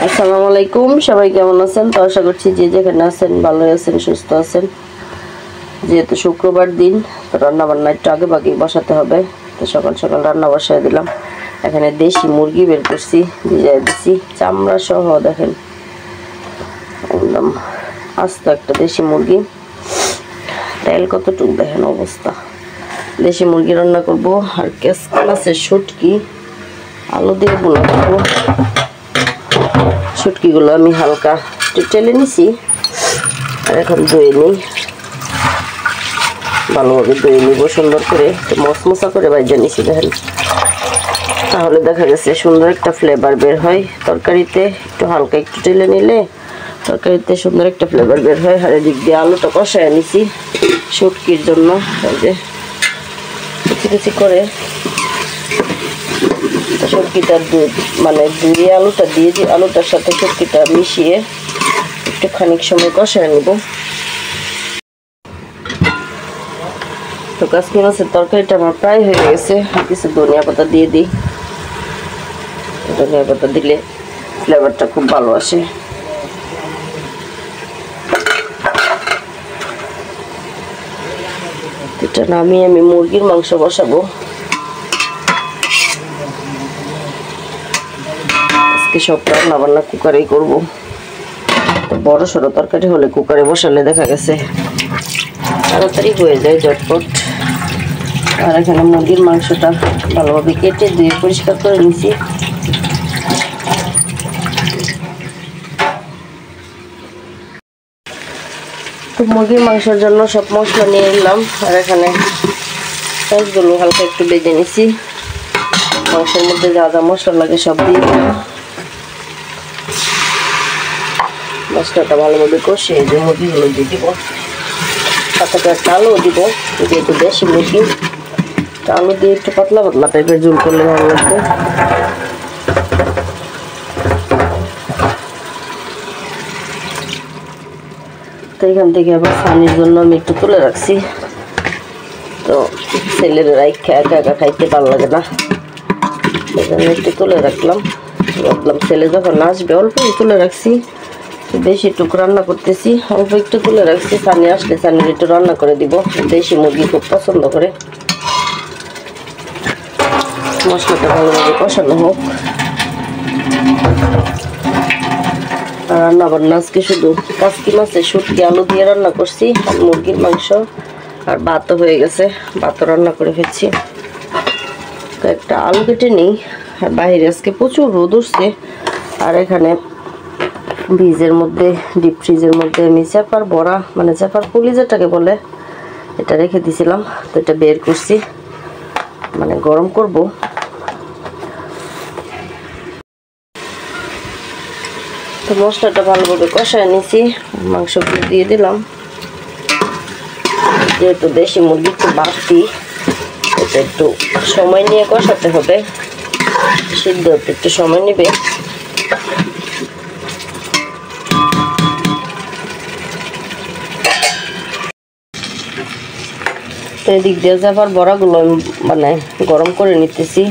আসসালামু আলাইকুম, সবাই কেমন আছেন? তো আশা করছি যে যেখানে আছেন ভালো আছেন, সুস্থ আছেন। যেহেতু শুক্রবার দিন, তো রান্না বান্না একটু আগে ভাগে বসাতে হবে। তো সকাল সকাল রান্না বসায় দিলাম। এখানে দেশি মুরগি বের করছি, ভিজাই দিচ্ছি, চামড়া সহ দেখেন একদম আস্ত একটা দেশি মুরগি। তেল কতটুকু দেখেন অবস্থা। দেশি মুরগি রান্না করব, আর ক্যাসকাল আছে শুটকি, আলু দিয়ে বোনা করবো। শুটকিগুলো আমি হালকা একটু টেলে নিছি, আর এখন ধুয়ে নিই, ভালোভাবে ধুয়ে নিব সুন্দর করে। তো মশমশা করে ভাজা নিছি দেখেন, তাহলে দেখা গেছে সুন্দর একটা ফ্লেভার বের হয় তরকারিতে। একটু হালকা একটু টেলে নিলে তরকারিতে সুন্দর একটা ফ্লেভার বের হয়। আর এদিক দিয়ে আলুটা কষায় নিছি শুটকির জন্য, এই যে কুচি কুচি করে শুটকিটা মানে ধুয়ে আলুটা দিয়ে দিই, আলুটার সাথে শুটকিটা মিশিয়ে একটু খানিক সময় কষায় নেব। তো কাশ্মীর মাছের তরকারিটা আমার প্রায় হয়ে গেছে, কিছু ধনিয়া পাতা দিয়ে দিই। ধনিয়া পাতা দিলে ফ্লেভারটা খুব ভালো আসে। এটা নামিয়ে আমি মুরগির মাংস বসাবো। আজকে সব রান্না বান্না কুকারেই করবো। বড় সড়ো তরকারি হলে কুকারে বসালে দেখা গেছে তাড়াতাড়ি হয়ে যায়, ঝটপট। আর এখানে মুরগির মাংসটা ভালোভাবে কেটে ধুয়ে পরিষ্কার করে নিছি। তো মুরগির মাংসের জন্য সব মশলা নিয়ে নিলাম, আর এখানে পেঁয়াজগুলো হালকা একটু বেজে নিছি। মাংসের মধ্যে যা যা মশলা লাগে সব দিয়ে দিলাম। মশলাটা ভালোভাবে কষিয়ে যে মুরগিগুলো দিয়ে দিব, সাথে একটা আলু দিব, যেহেতু দেশি মুরগি আলু দিয়ে একটু পাতলা পাতলা টাইপের ঝোল করলে ভালো লাগবে। তো এখান থেকে আবার পানির জন্য আমি একটু তুলে রাখছি। তো ছেলের রাইখা একা একা খাইতে ভালো লাগে না, এই জন্য একটু তুলে রাখলাম। ভাবলাম ছেলে যখন আসবে অল্প তুলে রাখছি, বেশি টুক রান্না করতেছি, অল্প একটু তুলে রাখছি। সানি আসলে সানির একটু রান্না করে দিব, দেশি মুরগি খুব পছন্দ করে। মশলাটা ভালোভাবে কষানো হোক। রান্না বান্না আজকে শুধু কাসকি মাছের শুটকি আলু দিয়ে রান্না করছি, আর মুরগির মাংস আর ভাতও হয়ে গেছে, ভাতও রান্না করে ফেলছি। একটা আলু কেটে নিই। আর বাইরে আজকে প্রচুর রোদ উঠছে, আর এখানে ফ্রিজের মধ্যে ডিপ ফ্রিজের মধ্যে আমি চেপার বড়া, মানে চেপার পুলি যেটাকে বলে, এটা রেখে দিয়েছিলাম। তো এটা বের করছি, মানে গরম করব। তো মশলাটা ভালোভাবে কষায় নিছি, মাংসগুলো দিয়ে দিলাম। যেহেতু দেশি মুরগি একটু বাড়তি, এটা একটু সময় নিয়ে কষাতে হবে, সিদ্ধ হতে একটু সময় নেবে। তো এদিক দিয়ে যাবার বড়াগুলো মানে গরম করে নিতেছি।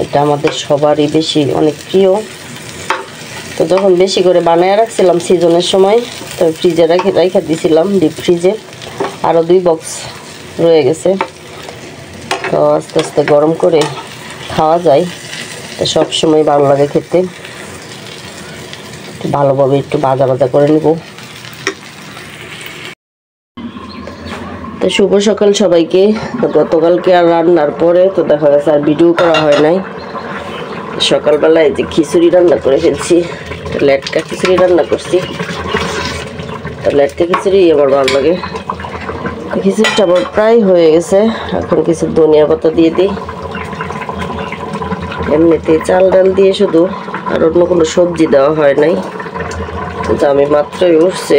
এটা আমাদের সবারই বেশি অনেক প্রিয়। তো যখন বেশি করে বানায় রাখছিলাম সিজনের সময়, তো ফ্রিজে রেখে দিয়েছিলাম ডিপ ফ্রিজে, আরও 2 বক্স রয়ে গেছে। তো আস্তে আস্তে গরম করে খাওয়া যায়, তো সব সময় ভালো লাগে খেতে। ভালোভাবে একটু ভাজা ভাজা করে নেব। তো শুভ সকাল সবাইকে। তো গতকালকে আর রান্নার পরে তো দেখা গেছে আর ভিডিও করা হয় নাই। সকালবেলায় যে খিচুড়ি রান্না করে ফেলছি, লেটকা খিচুড়ি রান্না করছি। তো লেটকা খিচুড়ি আমার ভালো লাগে। খিচুড়িটা আমার প্রায় হয়ে গেছে, এখন কিছু ধনিয়া পাতা দিয়ে দিই। এমনিতে চাল ডাল দিয়ে শুধু, আর অন্য কোনো সবজি দেওয়া হয় নাই। কিন্তু আমি মাত্রই উঠছে,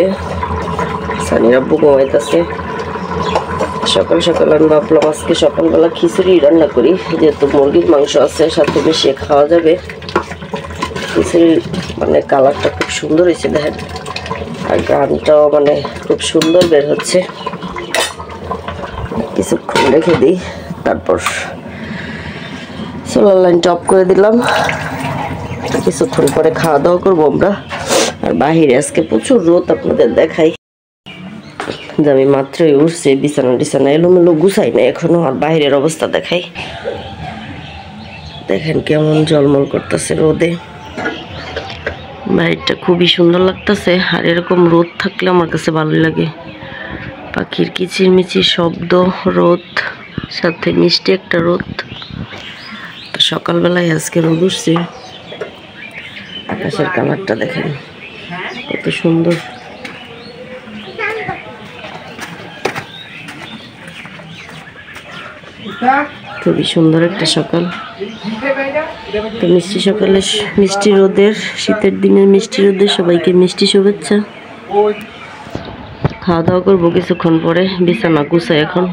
সানির আব্বু ঘুমাইতেছে। সকাল সকাল আমি ভাবলাম আজকে সকালবেলা খিচুড়ি রান্না করি, যেহেতু মুরগির মাংস আছে সাথে মিশিয়ে খাওয়া যাবে। খিচুড়ির মানে কালারটা খুব সুন্দর হয়েছে দেখেন, আর গানটাও মানে খুব সুন্দর বের হচ্ছে। কিছুক্ষণ রেখে দিই, তারপর সোলার লাইনটা অফ করে দিলাম। কিছুক্ষণ পরে খাওয়া দাওয়া করবো আমরা। আর বাহিরে আজকে প্রচুর রোদ, আপনাদের দেখাই যে আমি মাত্রই উঠছি, বিছানা টিছানা এলোমেলো গুছাই না এখনো। আর বাহিরের অবস্থা দেখাই, দেখেন কেমন ঝলমল করতেছে রোদে। বাড়িটা খুবই সুন্দর লাগতেছে। আর এরকম রোদ থাকলে আমার কাছে ভালোই লাগে। পাখির কিচিরমিচির শব্দ, রোদ, সাথে মিষ্টি একটা রোদ। তো সকালবেলায় আজকে রোদ উঠছে। আকাশের কালারটা দেখেন কত সুন্দর। খুবই সুন্দর একটা সকাল। তো মিষ্টি সকালে মিষ্টি রোদের, শীতের দিনের মিষ্টি রোদের সবাইকে মিষ্টি শুভেচ্ছা। খাওয়া দাওয়া করবো কিছুক্ষণ পরে, বিছানা গুছাই এখন।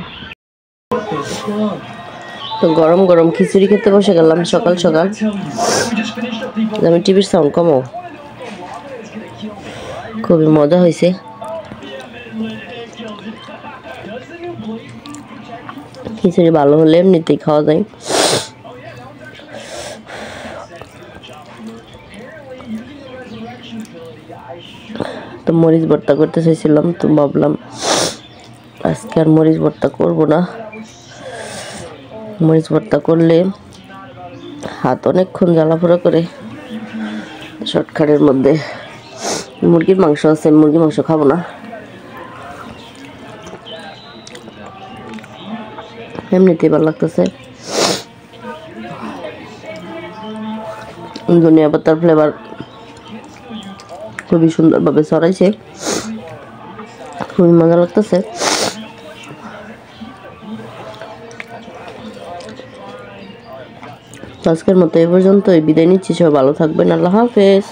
তো গরম গরম খিচুড়ি খেতে বসে গেলাম সকাল সকাল। আমি টিভির সাউন্ড কমাও। খুবই মজা হয়েছে। খিচুড়ি ভালো হলে এমনিতেই খাওয়া যায়। তো মরিচ ভর্তা করতে চাইছিলাম, তো ভাবলাম আজকে আর মরিচ ভর্তা করবো না। মরিচ ভর্তা করলে হাত অনেকক্ষণ জ্বালাফোড়া করে। শর্টকাটের মধ্যে মুরগির মাংস আছে, মুরগির মাংস খাবো না, এমনিতেই ভালো লাগতেছে। ধনিয়া পাতার ফ্লেভার খুবই সুন্দরভাবে ছড়াইছে, খুবই মজা লাগতেছে। আজকের মতো এই পর্যন্তই, বিদায় নিচ্ছি। সবাই ভালো থাকবেন। আল্লাহ হাফেজ।